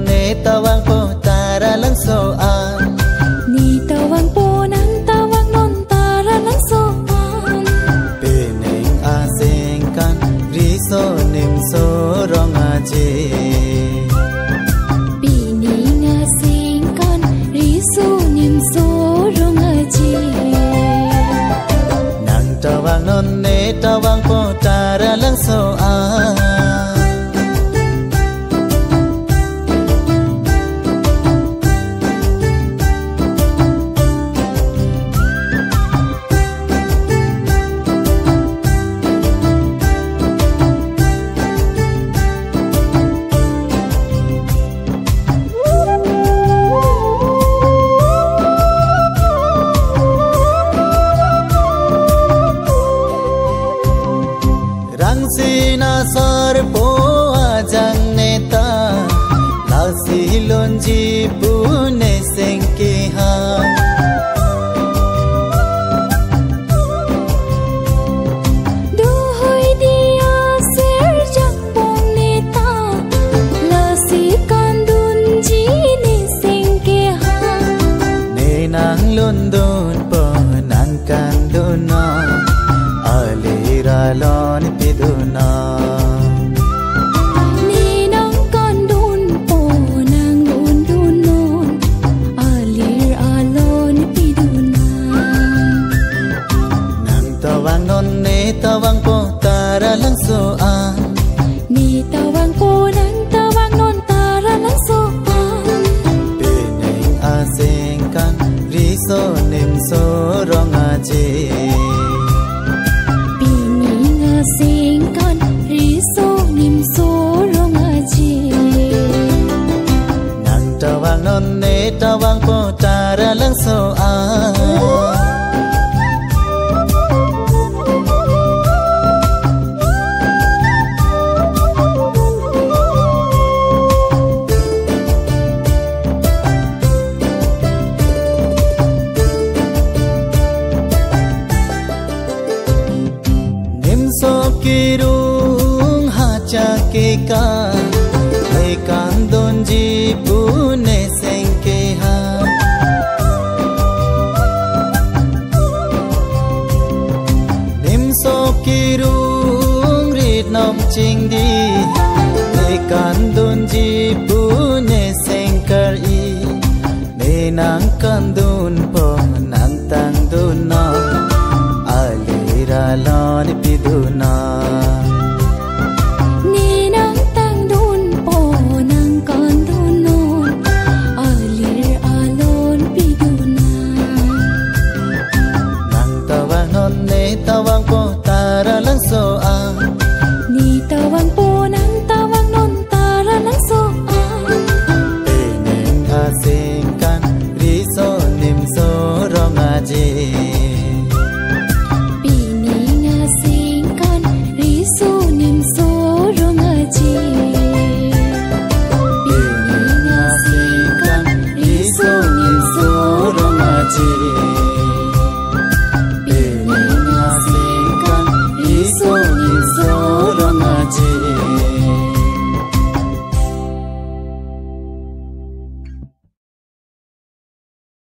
non ne tawang po tara lang so an ni tawang po nang tawang non tara lang so an peneng asing kan riso nim so rong aje pining asing kan riso nim so rong aje nang tawang non ne tawang po tara lang so an sina sar po ajang neta la silon ji pune sengke ha do hoi dia ser jak pong neta la si kandun ji ne sengke ha ne nang london po nang kandun na alira lon piduna ni nang kandun po nang lundun non alir alon piduna nang tawang non ne tawang po tara lang so an ni tawang po nang tawang non tara lang so an peneng asing kan riso nim so rong aje sing kan riso nim so rong aje nang tawang non ne tawang po tara lang so an kirung hacha ke ka hai kandon ji pune sengke ha nim so kirung rit nom ching di hai kandon ji pune sengkar i ne nang kandun po nang tang dun no alira lo